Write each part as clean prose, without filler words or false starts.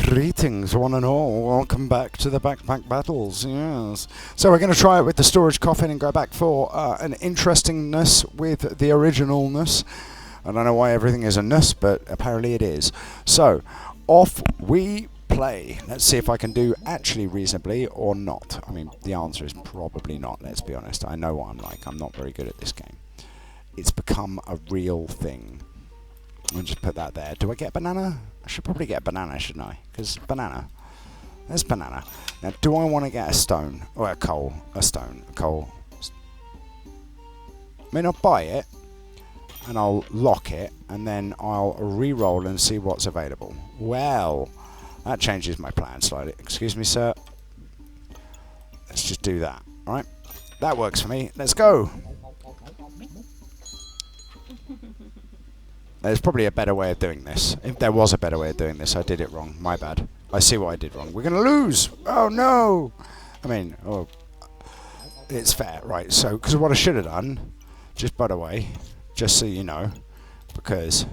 Greetings, one and all. Welcome back to the Backpack Battles. Yes. So we're going to try it with the storage coffin and go back for an interestingness with the originalness. I don't know why everything is a ness, but apparently it is. So, off we play. Let's see if I can do actually reasonably or not. I mean, the answer is probably not, let's be honest. I know what I'm like. I'm not very good at this game. It's become a real thing. I'll just put that there. Do I get banana? I should probably get a banana, shouldn't I? Because banana. There's banana. Now, do I want to get a stone? Or a coal? A stone. A coal. I mean, I'll buy it. And I'll lock it. And then I'll re-roll and see what's available. Well, that changes my plan slightly. Excuse me, sir. Let's just do that. Alright? That works for me. Let's go! There's probably a better way of doing this. If there was a better way of doing this, I did it wrong. My bad. I see what I did wrong. We're going to lose! Oh, no! I mean, it's fair, right? So, because what I should have done, just by the way, just so you know, because,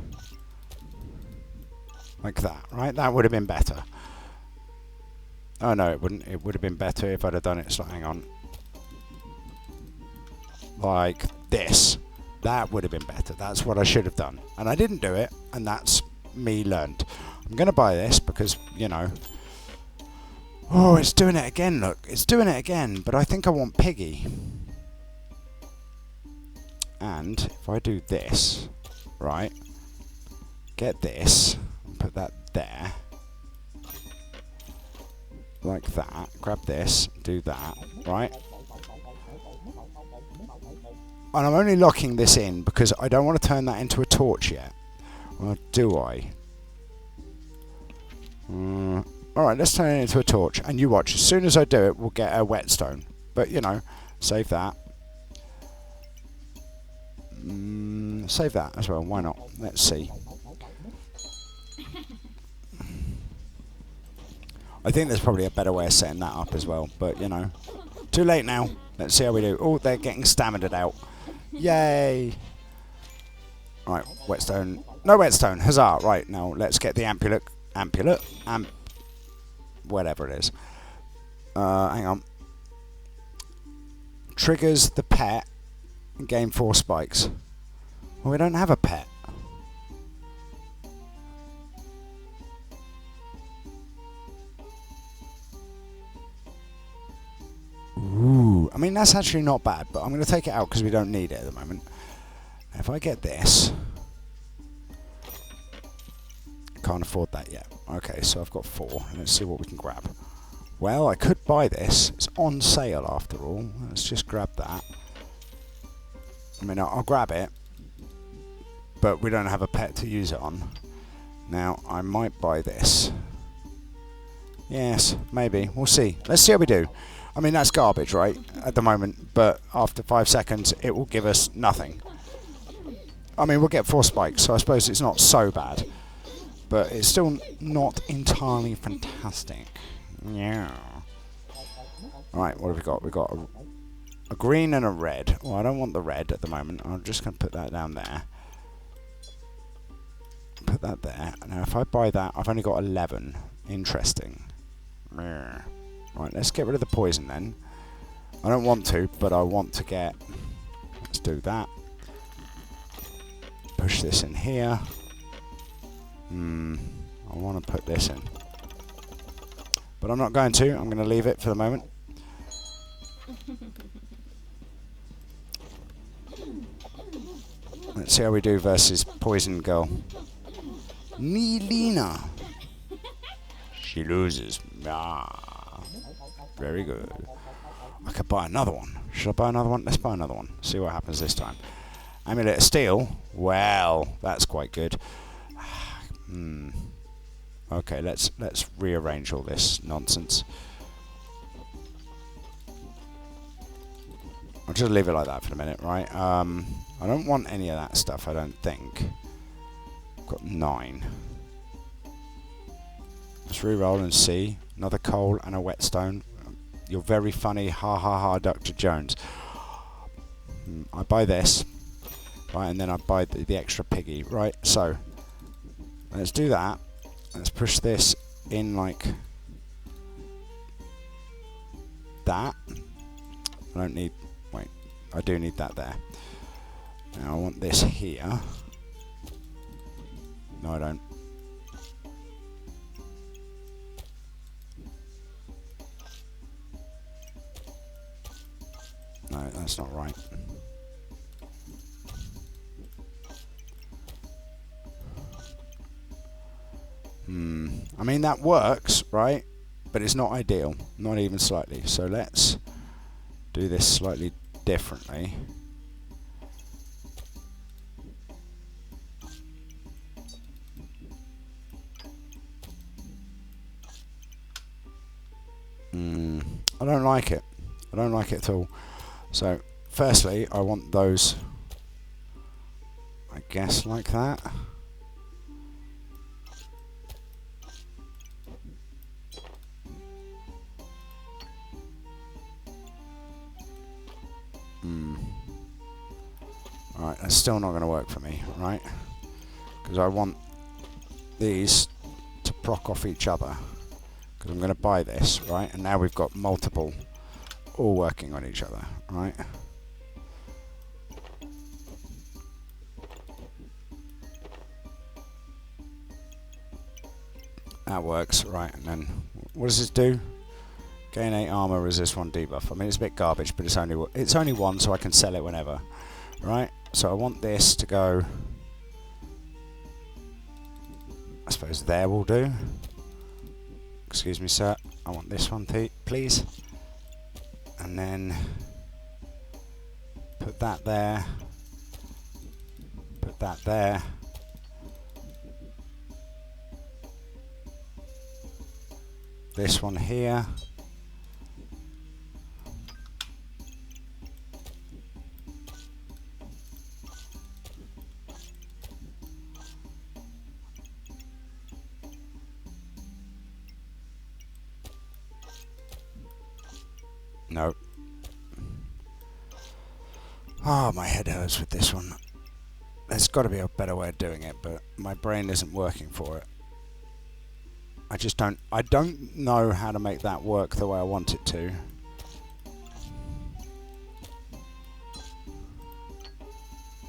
like that, right? That would have been better. Oh, no, it wouldn't. It would have been better if I'd have done it, so hang on. Like this. That would have been better. That's what I should have done. And I didn't do it, and that's me learned. I'm going to buy this because, you know... Oh, it's doing it again, look. It's doing it again, but I think I want Piggy. And if I do this, right, get this, and put that there, like that, grab this, do that, right? And I'm only locking this in because I don't want to turn that into a torch yet. Or do I? Alright, let's turn it into a torch. And you watch, as soon as I do it, we'll get a whetstone. But, you know, save that. Save that as well, why not? Let's see. I think there's probably a better way of setting that up as well. But, you know, too late now. Let's see how we do. Oh, they're getting stammered out. Yay! Right, whetstone. No whetstone. Huzzah! Right, now let's get the whatever it is. Hang on. Triggers the pet and gain 4 spikes. Well, we don't have a pet. Ooh, I mean, that's actually not bad, but I'm going to take it out because we don't need it at the moment. If I get this... Can't afford that yet. Okay, so I've got 4. Let's see what we can grab. Well, I could buy this. It's on sale after all. Let's just grab that. I mean, I'll grab it, but we don't have a pet to use it on. Now, I might buy this. Yes, maybe. We'll see. Let's see how we do. I mean, that's garbage, right, at the moment, but after 5 seconds, it will give us nothing. I mean, we'll get 4 spikes, so I suppose it's not so bad, but it's still not entirely fantastic. Yeah. Right, what have we got? We've got a green and a red. Well, I don't want the red at the moment. I'm just going to put that down there. Put that there. Now, if I buy that, I've only got 11. Interesting. Yeah. Right, let's get rid of the poison then. I don't want to, but I want to get... Let's do that. Push this in here. I want to put this in. But I'm not going to. I'm going to leave it for the moment. Let's see how we do versus Poison Girl. Neelina. She loses. Ah. Very good. I could buy another one. Should I buy another one? Let's buy another one. See what happens this time. Amulet of Steel. Well, that's quite good. Okay, let's rearrange all this nonsense. I'll just leave it like that for a minute, right? I don't want any of that stuff, I don't think. I've got 9. Let's re-roll and see. Another coal and a whetstone. You're very funny, ha ha ha, Dr. Jones. I buy this, right, and then I buy the extra piggy, right? So, let's do that. Let's push this in like that. I don't need, wait, I do need that there. Now I want this here. No, I don't. No, that's not right. I mean, that works, right? But it's not ideal, not even slightly. So let's do this slightly differently. I don't like it. I don't like it at all. So, firstly, I want those, I guess, like that. Alright, that's still not going to work for me, right? Because I want these to proc off each other. Because I'm going to buy this, right? And now we've got multiple all working on each other, right? That works, right? And then, what does this do? Gain 8 armor, resist 1 debuff. I mean, it's a bit garbage, but it's only one, so I can sell it whenever, right? So I want this to go, I suppose there will do. Excuse me, sir. I want this one, please. And then put that there. Put that there. This one here. No. Oh, my head hurts with this one. There's got to be a better way of doing it, but my brain isn't working for it. I don't know how to make that work the way I want it to.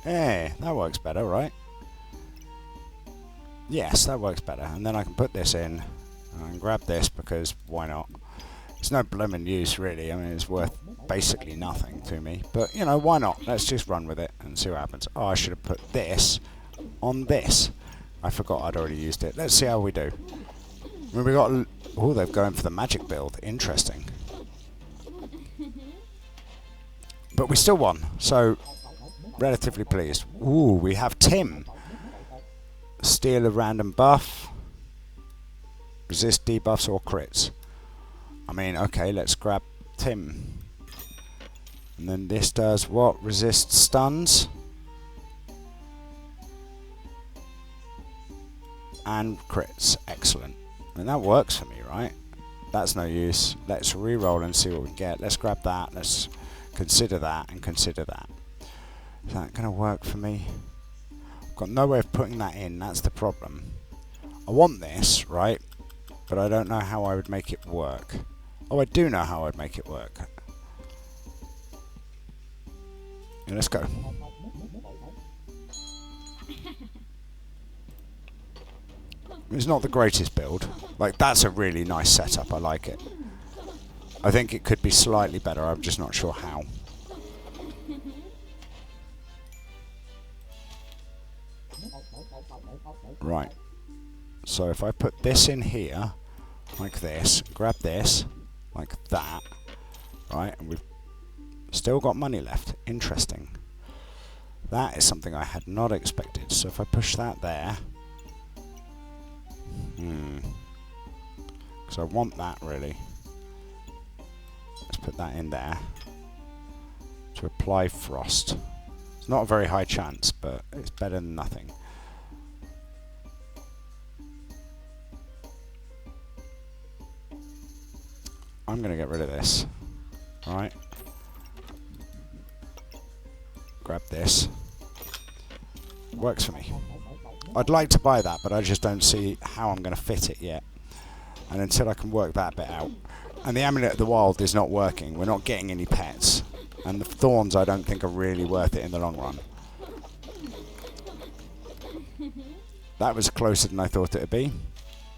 Hey, that works better, right? Yes, that works better. And then I can put this in and grab this because why not? It's no blooming use, really. I mean, it's worth basically nothing to me. But, you know, why not? Let's just run with it and see what happens. Oh, I should have put this on this. I forgot I'd already used it. Let's see how we do. I mean, we got... Oh, they're going for the magic build. Interesting. But we still won, so relatively pleased. Ooh, we have Tim. Steal a random buff. Resist debuffs or crits. I mean, okay, let's grab Tim. And then this does what? Resist stuns. And crits. Excellent. And that works for me, right? That's no use. Let's re-roll and see what we get. Let's grab that. Let's consider that and consider that. Is that going to work for me? I've got no way of putting that in. That's the problem. I want this, right? But I don't know how I would make it work. Oh, I do know how I'd make it work. Yeah, let's go. It's not the greatest build. Like, that's a really nice setup. I like it. I think it could be slightly better. I'm just not sure how. Right. So if I put this in here, like this, grab this, like that, right, and we've still got money left. Interesting. That is something I had not expected. So if I push that there, because I want that really. Let's put that in there to apply frost. It's not a very high chance, but it's better than nothing. I'm going to get rid of this. Alright. Grab this. Works for me. I'd like to buy that, but I just don't see how I'm going to fit it yet. And until I can work that bit out. And the Amulet of the Wild is not working. We're not getting any pets. And the thorns I don't think are really worth it in the long run. That was closer than I thought it would be.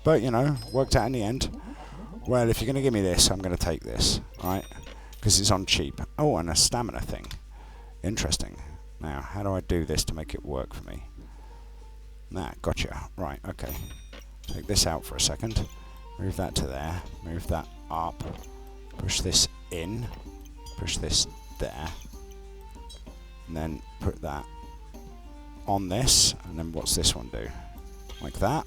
But, you know, worked out in the end. Well, if you're going to give me this, I'm going to take this. Right? Because it's on cheap. Oh, and a stamina thing. Interesting. Now, how do I do this to make it work for me? Nah, gotcha. Right, okay. Take this out for a second. Move that to there. Move that up. Push this in. Push this there. And then put that on this. And then what's this one do? Like that.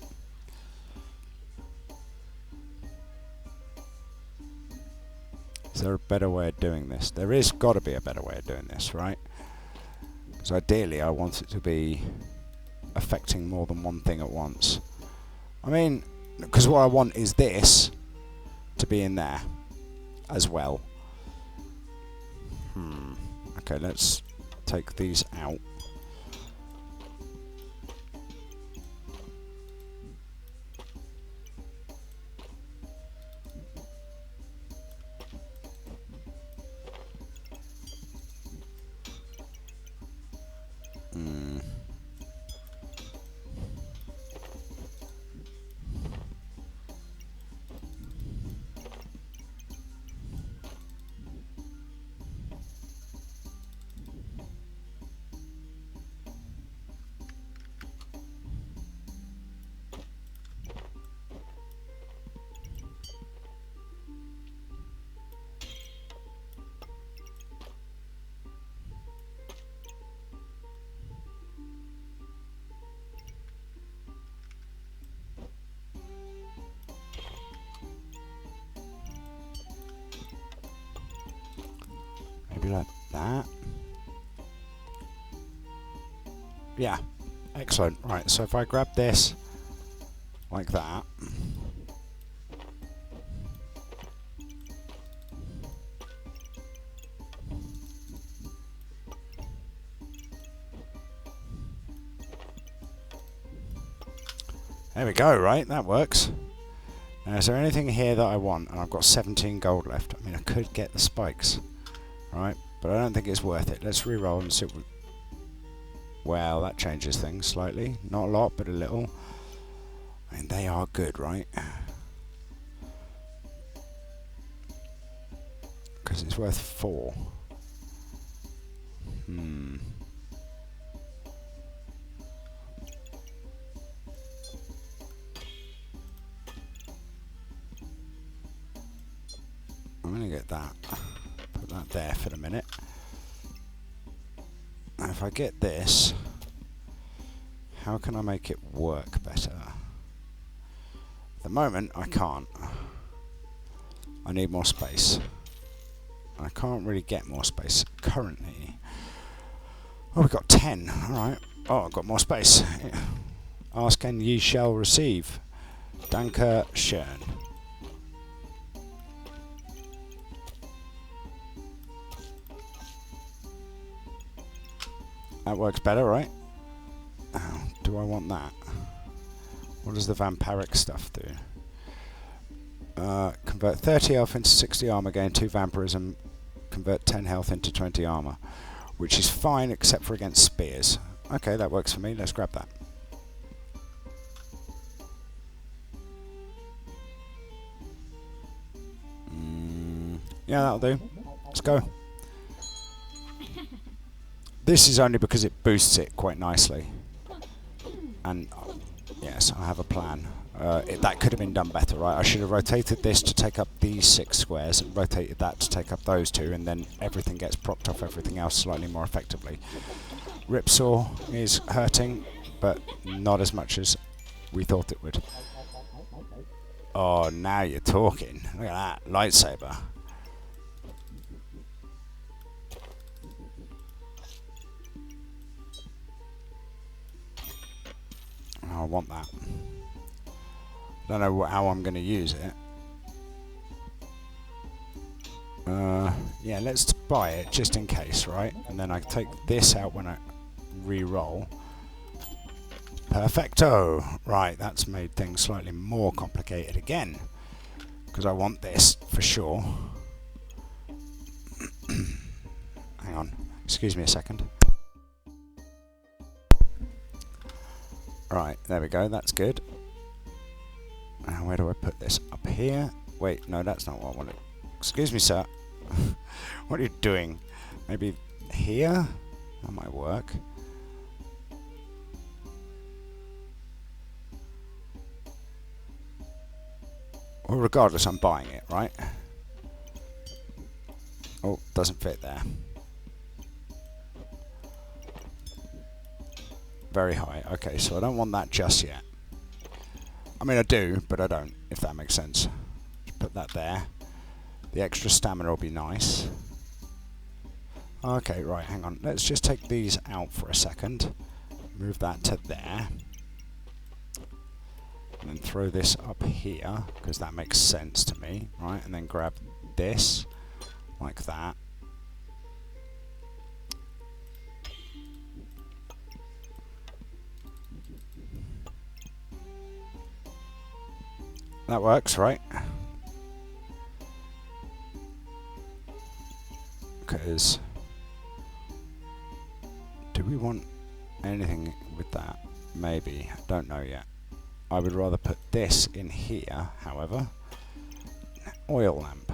Is there a better way of doing this? There is got to be a better way of doing this, right? Because ideally I want it to be affecting more than one thing at once. I mean, because what I want is this to be in there as well. Okay, let's take these out. Maybe like that. Yeah, excellent. Right, so if I grab this like that. There we go, right? That works. Now, is there anything here that I want? And I've got 17 gold left. I mean, I could get the spikes, right? But I don't think it's worth it. Let's re-roll and see what we... Well, that changes things slightly. Not a lot, but a little. I mean, they are good, right? Because it's worth 4. I'm going to get that. Put that there for the minute. Now if I get this, how can I make it work better? At the moment, I can't. I need more space. I can't really get more space currently. Oh, we've got 10. Alright. Oh, I've got more space. Yeah. Ask and ye shall receive. Danke schön. That works better, right? Oh, do I want that? What does the vampiric stuff do? Convert 30 health into 60 armor, gain 2 vampirism, convert 10 health into 20 armor, which is fine except for against spears. Okay, that works for me. Let's grab that. Yeah, that'll do. Let's go. This is only because it boosts it quite nicely. And yes, I have a plan. That could have been done better, right? I should have rotated this to take up these 6 squares and rotated that to take up those 2, and then everything gets propped off everything else slightly more effectively. Ripsaw is hurting, but not as much as we thought it would. Oh, now you're talking. Look at that, lightsaber. I want that. Don't know how I'm going to use it. Yeah, let's buy it just in case, right? And then I take this out when I re-roll. Perfecto! Right, that's made things slightly more complicated again. because I want this for sure. Hang on, excuse me a second. Right, there we go, that's good. Now where do I put this? Up here? Wait, no, that's not what I wanted. Excuse me, sir. What are you doing? Maybe here? That might work. Well, regardless, I'm buying it, right? Oh, doesn't fit there. Very high. Okay, so I don't want that just yet. I mean, I do, but I don't, if that makes sense. Just put that there. The extra stamina will be nice. Okay, right, hang on. Let's just take these out for a second. Move that to there. And then throw this up here, because that makes sense to me, right? And then grab this, like that. That works, right? Because do we want anything with that? Maybe. Don't know yet. I would rather put this in here, however. Oil lamp.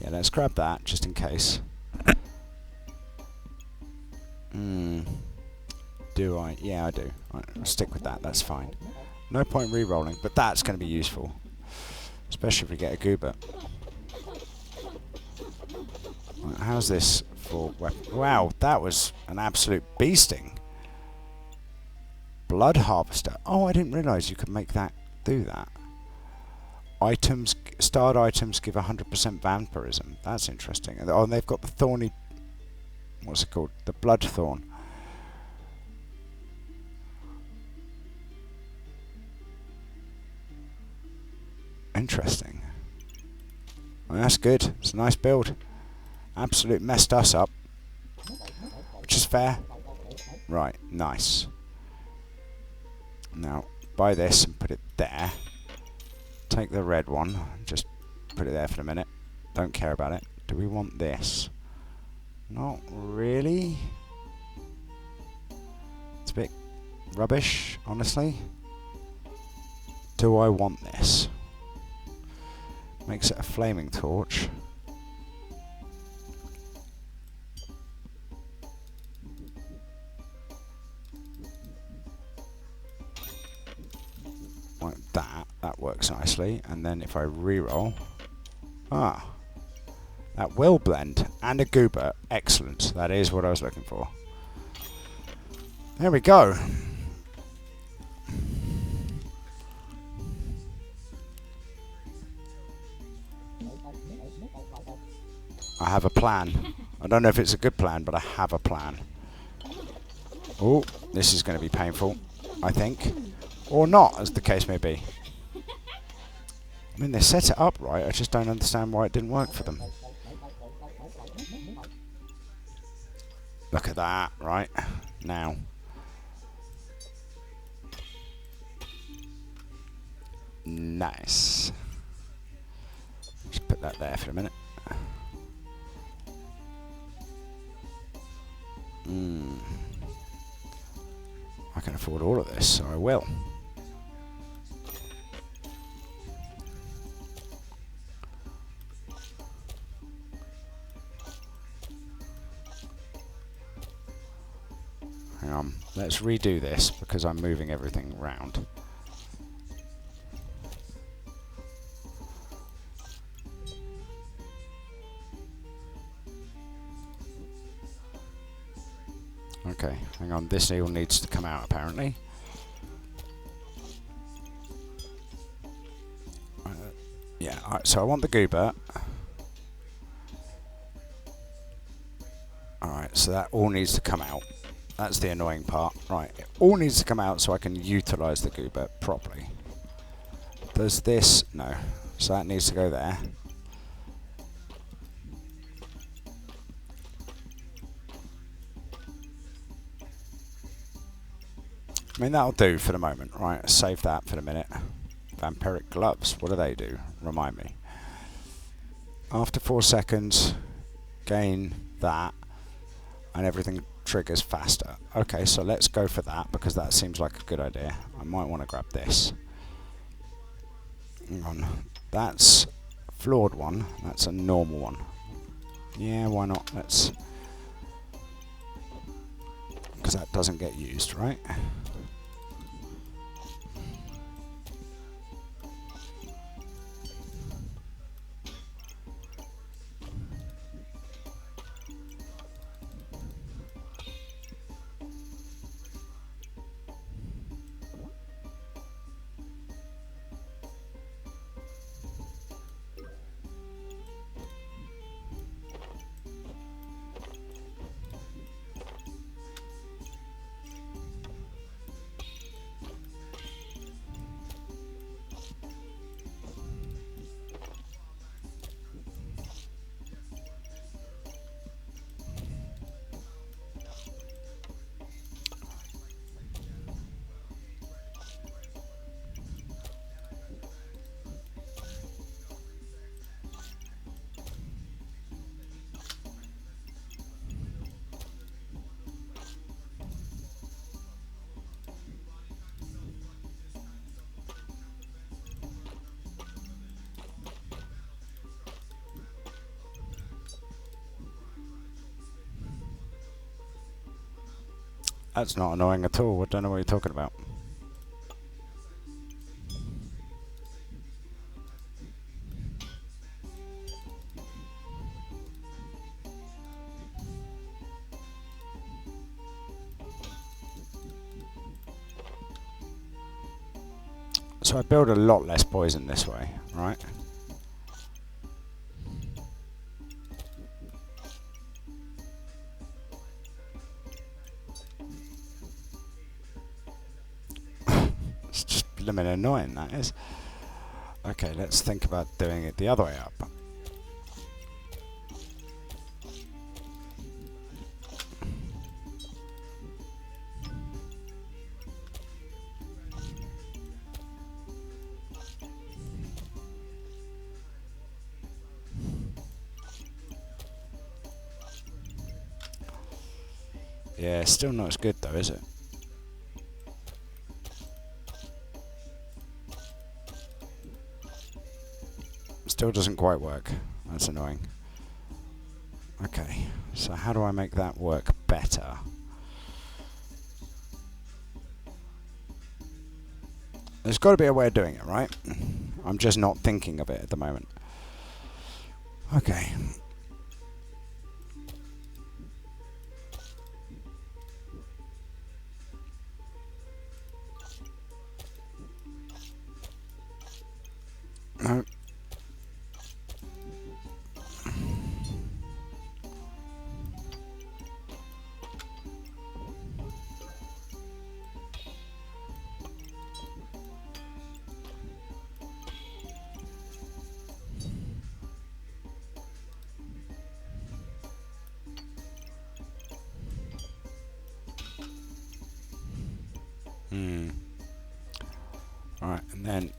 Yeah, let's grab that, just in case. Do I? Yeah, I do. I'll stick with that, that's fine. No point re-rolling, but that's going to be useful. Especially if we get a goober. Right, how's this for weapon? Wow, that was an absolute beasting. Blood harvester. Oh, I didn't realise you could make that do that. Items, starred items give 100% vampirism. That's interesting. Oh, and they've got the thorny... What's it called? The blood thorn. Interesting. Well, that's good. It's a nice build. Absolute messed us up. Which is fair. Right, nice. Now, buy this and put it there. Take the red one. Just put it there for a minute. Don't care about it. Do we want this? Not really. It's a bit rubbish, honestly. Do I want this? Makes it a flaming torch. Like that. That works nicely. And then if I re-roll... Ah. That will blend. And a goober. Excellent. That is what I was looking for. There we go. I have a plan. I don't know if it's a good plan, but I have a plan. Oh, this is going to be painful, I think. Or not, as the case may be. I mean, they set it up right, I just don't understand why it didn't work for them. Look at that, right? Now. Nice. Just put that there for a minute. I can afford all of this, so I will. Hang on, let's redo this because I'm moving everything around. Okay, hang on, this all needs to come out apparently. Yeah, alright, so I want the goober. Alright, so that all needs to come out. That's the annoying part. Right, it all needs to come out so I can utilise the goober properly. Does this? No. So that needs to go there. I mean, that'll do for the moment. Right, save that for the minute. Vampiric gloves. What do they do? Remind me. After 4 seconds, gain that, and everything triggers faster. Okay, so let's go for that because that seems like a good idea. I might want to grab this. Hang on. That's a flawed one. That's a normal one. Yeah, why not? Let's... because that doesn't get used, right? That's not annoying at all. I don't know what you're talking about. So I build a lot less poison this way, right? It's just blimmin' annoying, that is. Okay, let's think about doing it the other way up. Yeah, still not as good though, is it? Still doesn't quite work. That's annoying. Okay, so how do I make that work better? There's got to be a way of doing it, right? I'm just not thinking of it at the moment. Okay. No. Alright, and then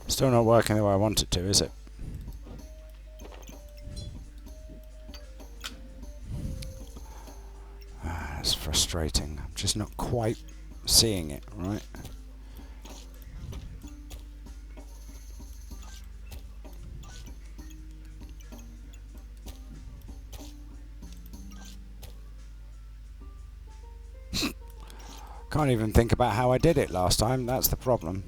still not working the way I want it to, is it? It's frustrating. I'm just not quite seeing it, right? Can't even think about how I did it last time. That's the problem.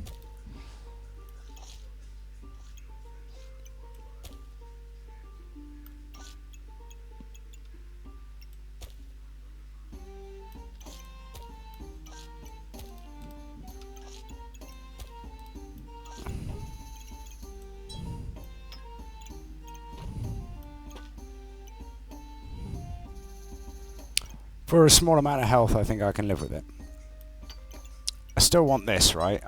For a small amount of health, I think I can live with it. I still want this, right?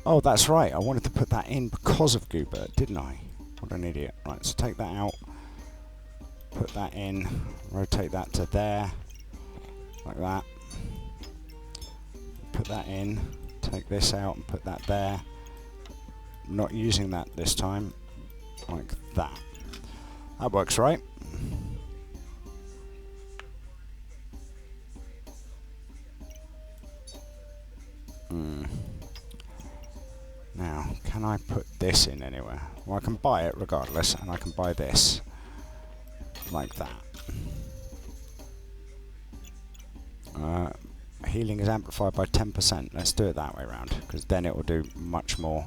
Oh, that's right. I wanted to put that in because of Goobert, didn't I? What an idiot. Right, so take that out. Put that in. Rotate that to there. Like that. Put that in. Take this out and put that there. Not using that this time. Like that. That works, right? Now, can I put this in anywhere? Well, I can buy it regardless, and I can buy this. Like that. Healing is amplified by 10%. Let's do it that way around, because then it will do much more.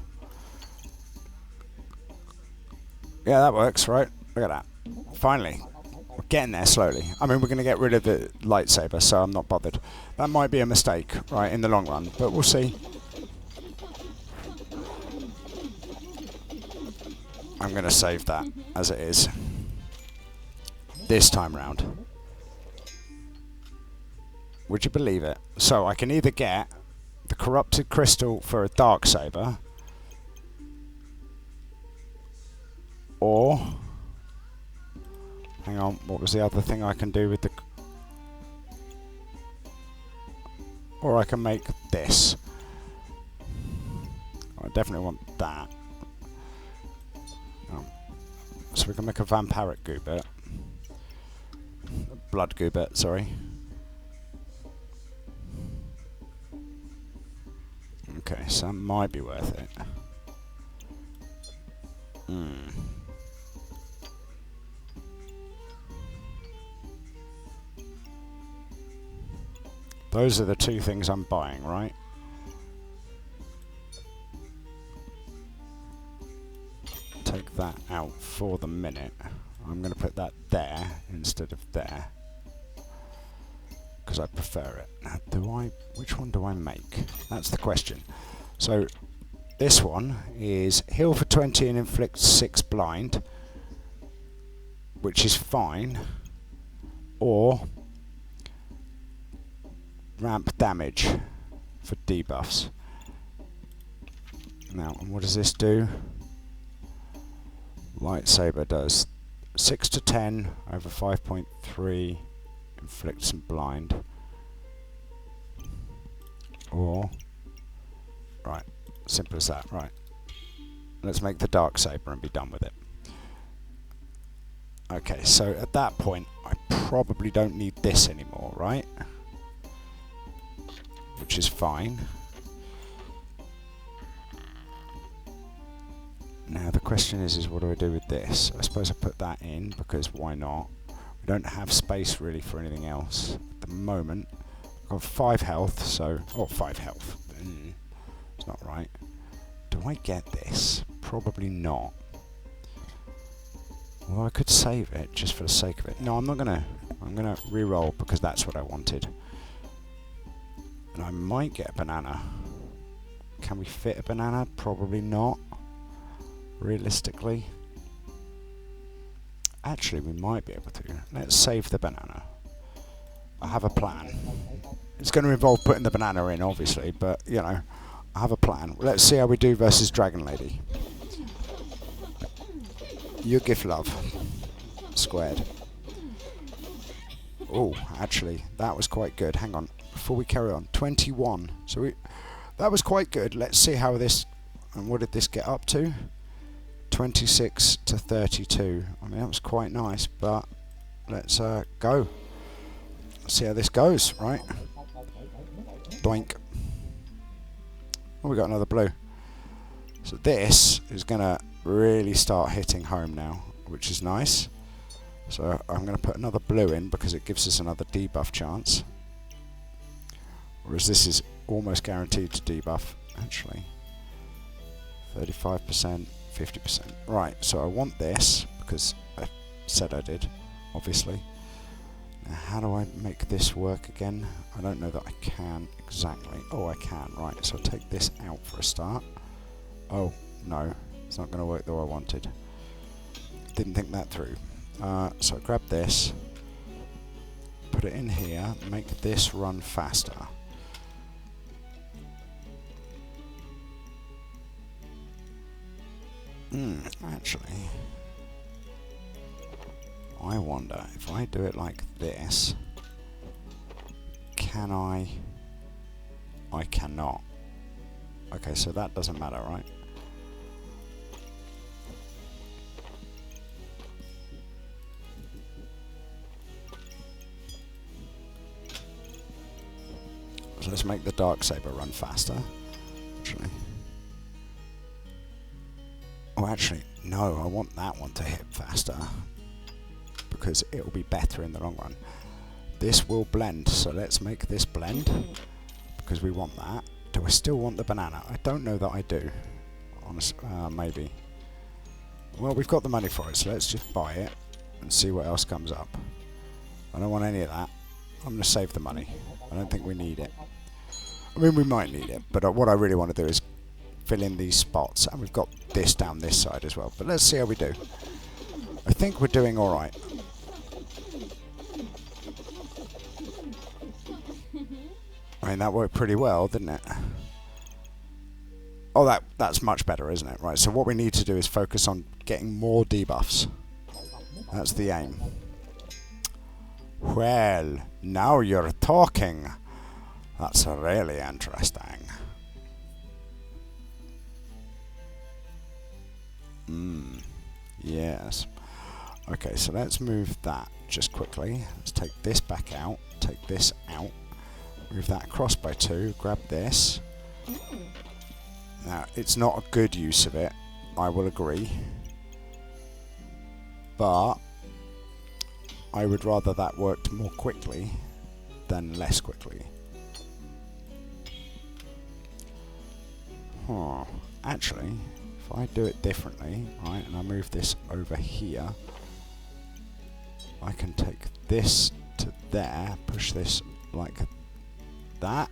Yeah, that works, right? Look at that. Finally. We're getting there slowly. I mean, we're going to get rid of the lightsaber, so I'm not bothered. That might be a mistake, right, in the long run, but we'll see. I'm going to save that as it is. This time round. Would you believe it? So I can either get the corrupted crystal for a Darksaber, or hang on, what was the other thing I can do with the... Or I can make this. I definitely want that. So we can make a Vampiric Goobert. Blood Goobert, sorry. Okay, so that might be worth it. Those are the two things I'm buying, right? Take that out for the minute. I'm going to put that there instead of there, because I prefer it. Now, which one do I make? That's the question. So, this one is heal for 20 and inflict 6 blind, which is fine, or ramp damage for debuffs. Now, and what does this do? Lightsaber does 6 to 10 over 5.3, inflict some blind. Or, right, simple as that, right. Let's make the Darksaber and be done with it. Okay, so at that point, I probably don't need this anymore, right? Which is fine. Now the question is what do I do with this? I suppose I put that in, because why not? We don't have space really for anything else at the moment. I've got 5 health, so... Oh, 5 health. It's not right. Do I get this? Probably not. Well, I could save it just for the sake of it. No, I'm not gonna. I'm gonna re-roll because that's what I wanted. And I might get a banana. Can we fit a banana? Probably not. Realistically. Actually, we might be able to. Let's save the banana. I have a plan. It's going to involve putting the banana in, obviously, but, you know, I have a plan. Let's see how we do versus Dragon Lady. You give love. Squared. Oh, actually, that was quite good. Hang on. Before we carry on. 21. So that was quite good. Let's see how this... And what did this get up to? 26 to 32. I mean, that was quite nice, but let's go. See how this goes, right? Doink. Oh, we got another blue. So this is going to really start hitting home now, which is nice. So I'm going to put another blue in because it gives us another debuff chance. Whereas this is almost guaranteed to debuff, actually. 35%, 50%. Right, so I want this because I said I did, obviously. Now, how do I make this work again? I don't know that I can exactly. Oh, I can. Right, so I'll take this out for a start. Oh, no. It's not going to work the way I wanted. Didn't think that through. So I grab this. Put put it in here, make this run faster. Actually, I wonder if I do it like this, can I? I cannot. Okay, so that doesn't matter, right? So let's make the Darksaber run faster. Actually. Oh, actually, no, I want that one to hit faster because it will be better in the long run. This will blend, so let's make this blend because we want that. Do I still want the banana? I don't know that I do. Honestly, maybe. Well, we've got the money for it, so let's just buy it and see what else comes up. I don't want any of that. I'm going to save the money. I don't think we need it. I mean, we might need it, but what I really want to do is fill in these spots, and we've got this down this side as well. But let's see how we do. I think we're doing all right. I mean, that worked pretty well, didn't it? Oh, that's much better, isn't it? Right, so what we need to do is focus on getting more debuffs. That's the aim. Well, now you're talking. That's really interesting. Yes. Okay, so let's move that just quickly. Let's take this back out, take this out, move that across by 2, grab this. Now, it's not a good use of it, I will agree. But I would rather that worked more quickly than less quickly. Actually, if I do it differently, right, and I move this over here, I can take this to there, push this like that,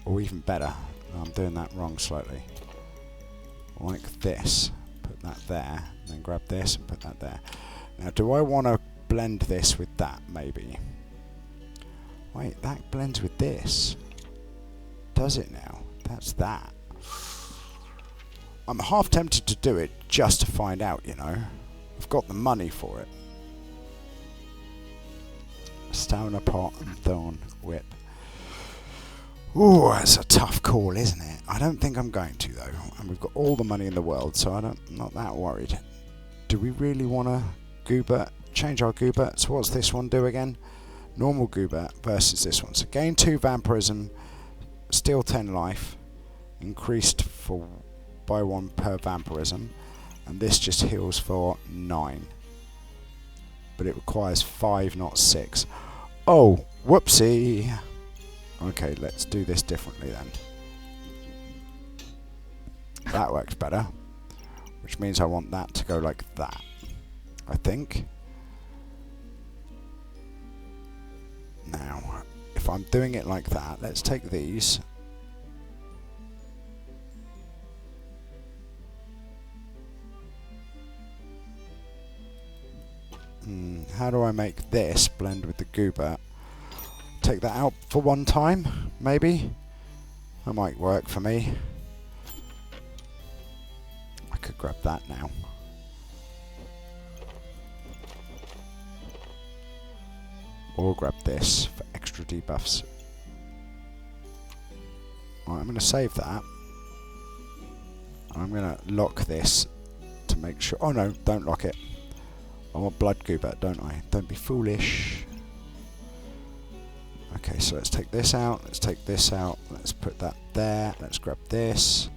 or even better, I'm doing that wrong slightly, like this, put that there, and then grab this and put that there. Now, do I want to blend this with that, maybe? Wait, that blends with this. Does it now? That's that. I'm half tempted to do it just to find out, you know. I've got the money for it. Stamina pot and thorn whip. Ooh, that's a tough call, isn't it? I don't think I'm going to, though. And we've got all the money in the world, so I'm not that worried. Do we really want to Goober? Change our Goober. So what's this one do again? Normal Goober versus this one. So gain 2 vampirism, steal 10 life, increased by 1 per vampirism, and this just heals for 9. But it requires 5, not 6. Oh, whoopsie. Okay, let's do this differently then. That works better, which means I want that to go like that, I think. Now, if I'm doing it like that, let's take these. How do I make this blend with the goober? Take that out for one time, maybe? That might work for me. I could grab that now. Or grab this for extra debuffs. Right, I'm going to save that. I'm going to lock this to make sure... Oh no, don't lock it. I want blood goober, don't I? Don't be foolish. Okay, so let's take this out, let's take this out, let's put that there, let's grab this,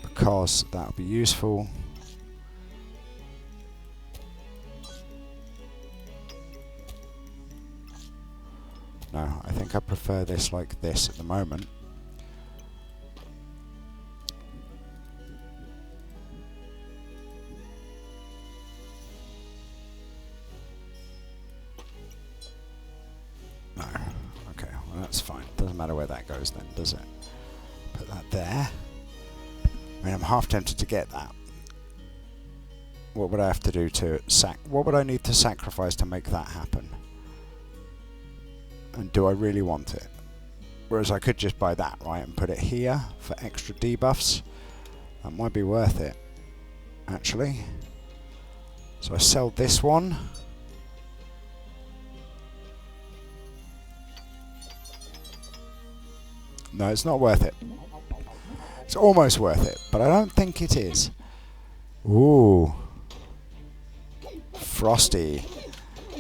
because that'll be useful. No, I think I prefer this like this at the moment. No. Okay, well that's fine. Doesn't matter where that goes then, does it? Put that there. I mean, I'm half tempted to get that. What would I have to do to what would I need to sacrifice to make that happen? And do I really want it? Whereas I could just buy that, right, and put it here for extra debuffs. That might be worth it, actually. So I sell this one. No, it's not worth it. It's almost worth it, but I don't think it is. Ooh. Frosty.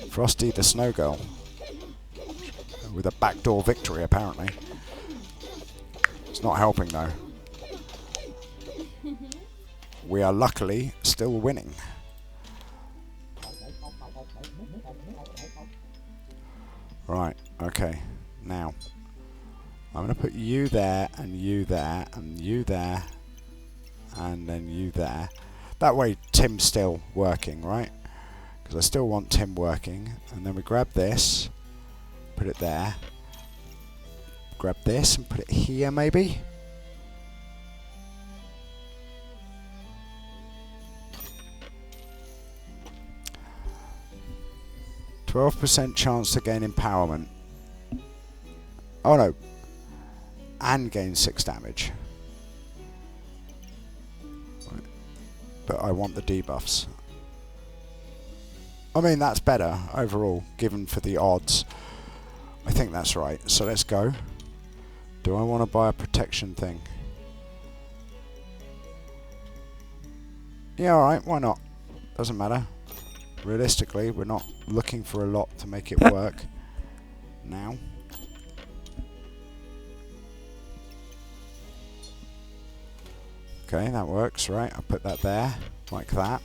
Frosty the Snow Girl. With a backdoor victory, apparently. It's not helping, though. We are luckily still winning. Right, okay. Now, I'm going to put you there, and you there, and you there, and then you there. That way Tim's still working, right? Because I still want Tim working. And then we grab this, put it there. Grab this and put it here, maybe? %12 chance to gain empowerment. Oh no. And gain 6 damage. Right. But I want the debuffs. I mean, that's better overall, given for the odds. I think that's right. So let's go. Do I want to buy a protection thing? Yeah, alright, why not? Doesn't matter. Realistically, we're not looking for a lot to make it work now. Okay, that works, right? I'll put that there, like that.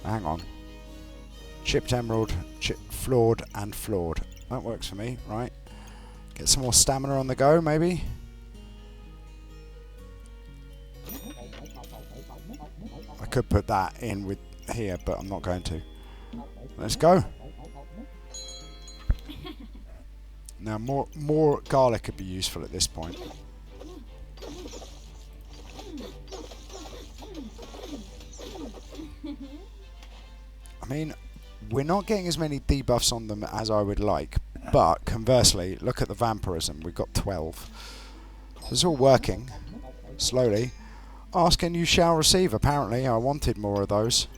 Hang on. Chipped emerald, floored and floored. That works for me, right? Get some more stamina on the go, maybe? I could put that in with here, but I'm not going to. Let's go. Now, more garlic could be useful at this point. I mean, we're not getting as many debuffs on them as I would like, but conversely, look at the vampirism. We've got 12. It's all working slowly. Ask and you shall receive. Apparently, I wanted more of those.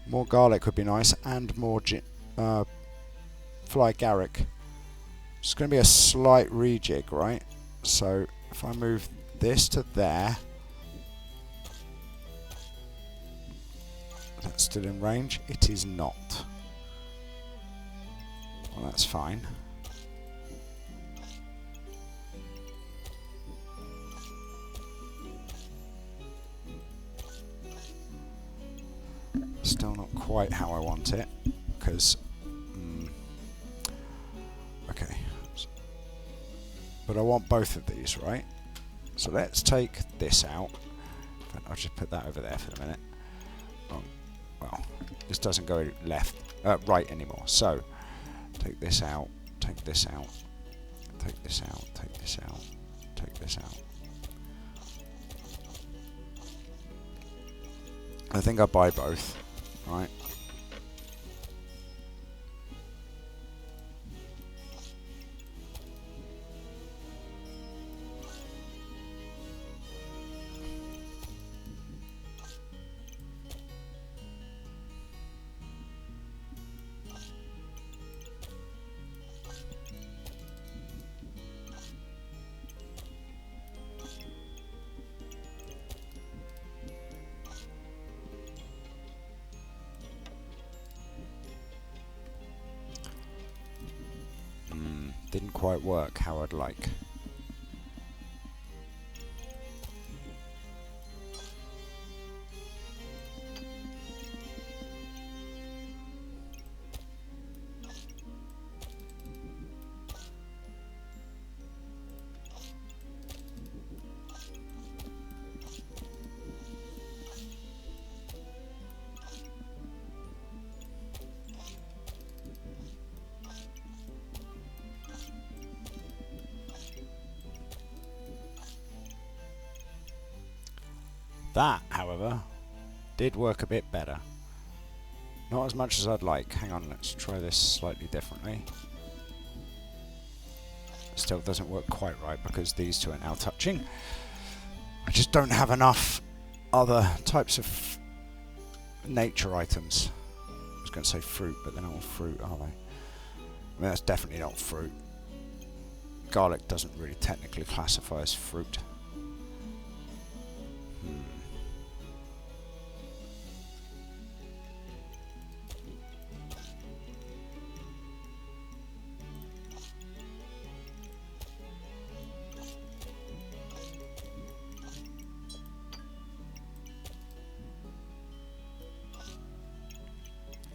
More garlic would be nice, and more fly Garrick. It's going to be a slight rejig, right? So if I move this to there, that's still in range. It is not. Well, that's fine. Still not quite how I want it, because okay, but I want both of these, right? So let's take this out. I'll just put that over there for the minute. Oh, well, this doesn't go right anymore. So take this out, take this out, take this out, take this out, take this out. I think I buy both, right? Didn't quite work how I'd like. That, however, did work a bit better. Not as much as I'd like. Hang on, let's try this slightly differently. Still doesn't work quite right because these two are now touching. I just don't have enough other types of nature items. I was going to say fruit, but they're not all fruit, are they? I mean, that's definitely not fruit. Garlic doesn't really technically classify as fruit.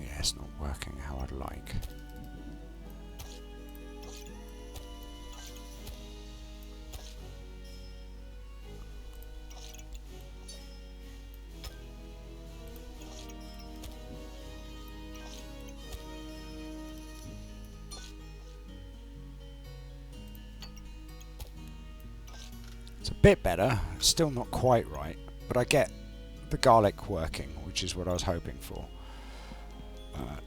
Yeah, it's not working how I'd like. It's a bit better, still not quite right, but I get the garlic working, which is what I was hoping for.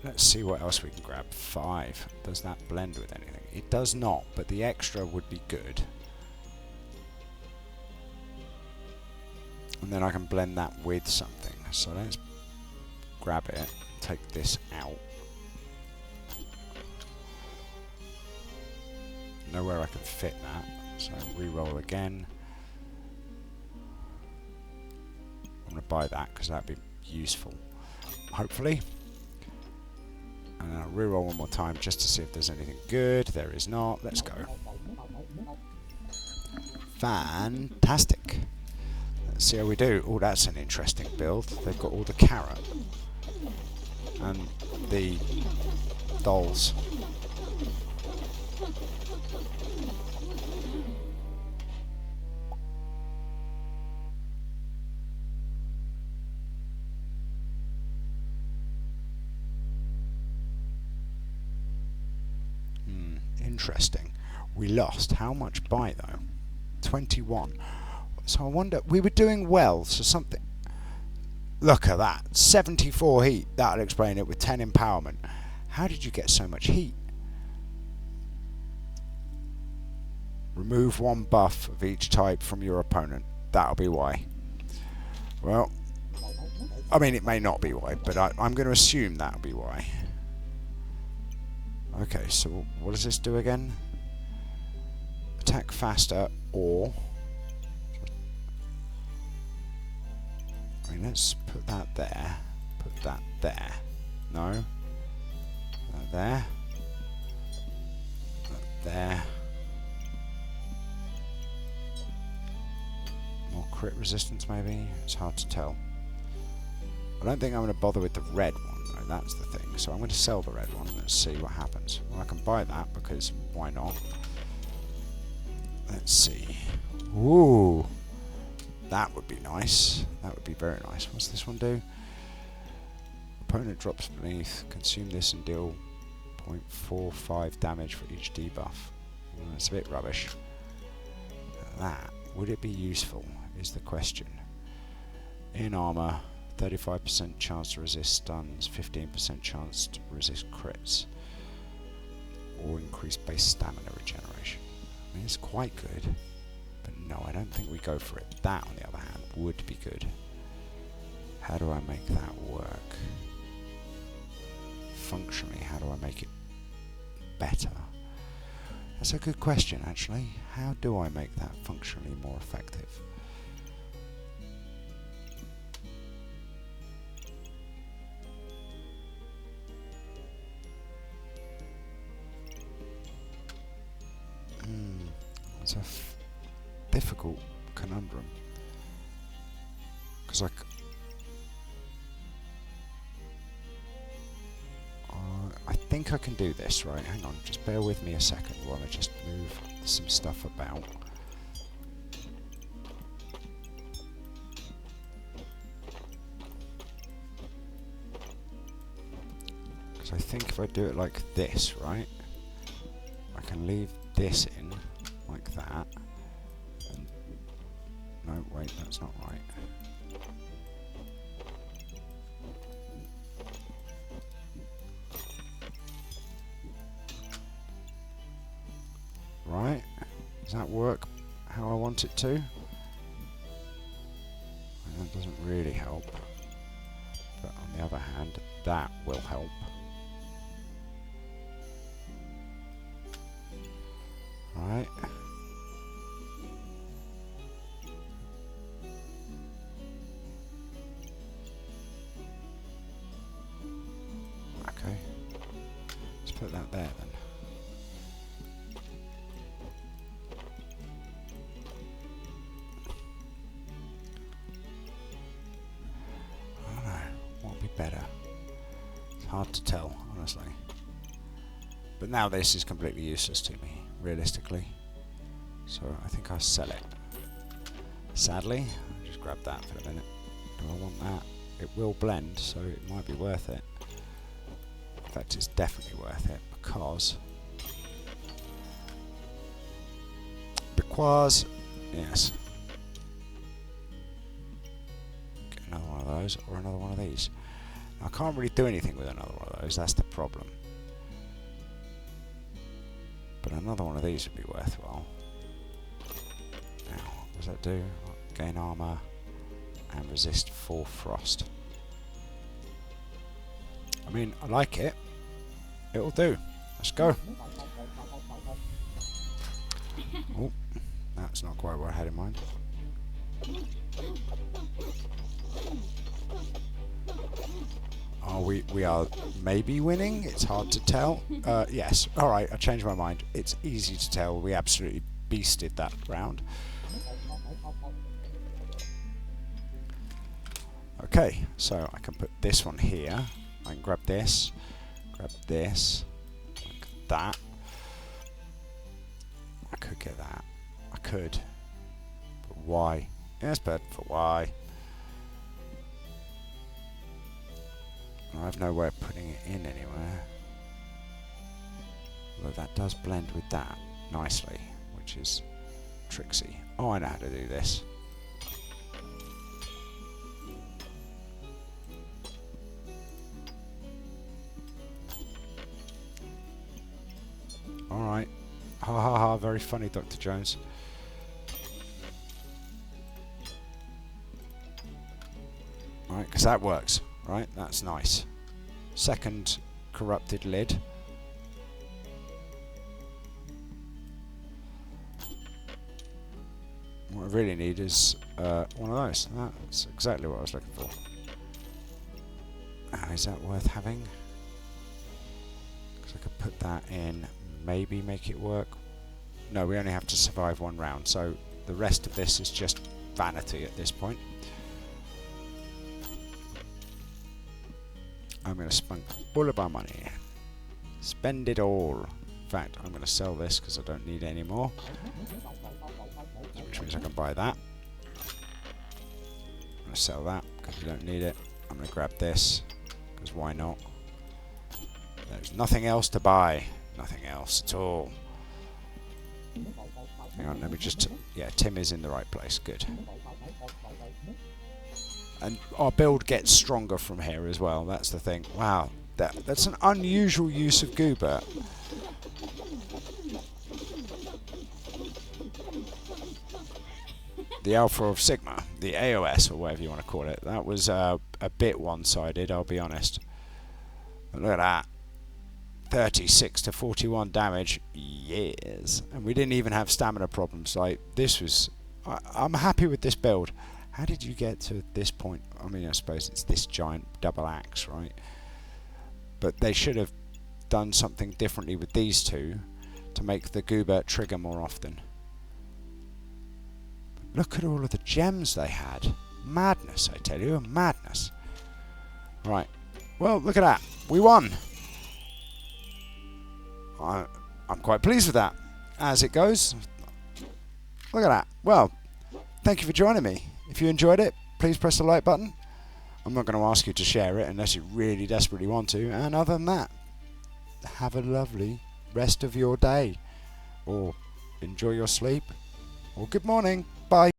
Let's see what else we can grab. 5. Does that blend with anything? It does not, but the extra would be good. And then I can blend that with something. So let's grab it, take this out. Nowhere I can fit that, so re-roll again. I'm going to buy that because that'd be useful, hopefully. And I'll re-roll one more time just to see if there's anything good. There is not. Let's go. Fantastic. Let's see how we do. Oh, that's an interesting build. They've got all the carrot and the dolls. Interesting. We lost. How much by though? 21. So I wonder, we were doing well, so something... Look at that. 74 heat. That'll explain it with 10 empowerment. How did you get so much heat? Remove 1 buff of each type from your opponent. That'll be why. Well, I mean, it may not be why, but I'm going to assume that'll be why. Okay, so what does this do again? Attack faster, or... I mean, let's put that there. Put that there. No. That there. That there. More crit resistance, maybe? It's hard to tell. I don't think I'm going to bother with the red one. That's the thing. So I'm going to sell the red one. Let's see what happens. Well, I can buy that because why not? Let's see. Ooh, that would be nice. That would be very nice. What's this one do? Opponent drops beneath. Consume this and deal 0.45 damage for each debuff. Well, that's a bit rubbish. That, would it be useful is the question. In armor, 35% chance to resist stuns, 15% chance to resist crits, or increase base stamina regeneration. I mean, it's quite good, but no, I don't think we go for it. That, on the other hand, would be good. How do I make that work? Functionally, how do I make it better? That's a good question, actually. How do I make that functionally more effective? It's a difficult conundrum because I think I can do this, right? Hang on, just bear with me a second while I just move some stuff about. Because I think if I do it like this, right, I can leave this in like that. And no, wait, that's not right. Does that work how I want it to? That doesn't really help. But on the other hand, that will help. Right. Okay. Let's put that there then. I don't know. What would be better? It's hard to tell, honestly. But now this is completely useless to me, realistically. So I think I'll sell it. Sadly, I'll just grab that for a minute. Do I want that? It will blend, so it might be worth it. In fact, it's definitely worth it because yes. Get another one of those or another one of these. Now, I can't really do anything with another one of those. That's the problem. But another one of these would be worthwhile. Now, what does that do? Gain armor and resist full frost. I mean, I like it. It'll do. Let's go. Oh, that's not quite what I had in mind. We are maybe winning. It's hard to tell. Yes. All right. I changed my mind. It's easy to tell. We absolutely beasted that round. Okay. So I can put this one here. I can grab this, like that. I could get that. I could. But why? Yes, but for why? I have no way of putting it in anywhere. Although that does blend with that nicely, which is tricksy. Oh, I know how to do this. Alright. Ha ha ha, very funny, Dr. Jones. Right, because that works. Right, that's nice. Second corrupted lid. What I really need is one of those. That's exactly what I was looking for. Is that worth having? Because I could put that in, maybe make it work. No, we only have to survive one round, so the rest of this is just vanity at this point. I'm going to spunk all of our money. Spend it all. In fact, I'm going to sell this because I don't need it anymore. Which means I can buy that. I'm going to sell that because we don't need it. I'm going to grab this because why not? There's nothing else to buy. Nothing else at all. Hang on, let me just... yeah, Tim is in the right place. Good. And our build gets stronger from here as well. That's the thing. Wow, that's an unusual use of Goober. The Alpha of Sigma, the AOS, or whatever you want to call it. That was a bit one-sided, I'll be honest. But look at that. 36 to 41 damage. Yes. And we didn't even have stamina problems. Like, this was... I'm happy with this build. How did you get to this point? I mean, I suppose it's this giant double axe, right? But they should have done something differently with these two to make the Goober trigger more often. Look at all of the gems they had. Madness, I tell you, madness. Right. Well, look at that. We won. I'm quite pleased with that. As it goes. Look at that. Well, thank you for joining me. If you enjoyed it, please press the like button. I'm not going to ask you to share it unless you really desperately want to. And other than that, have a lovely rest of your day. Or enjoy your sleep. Or good morning. Bye.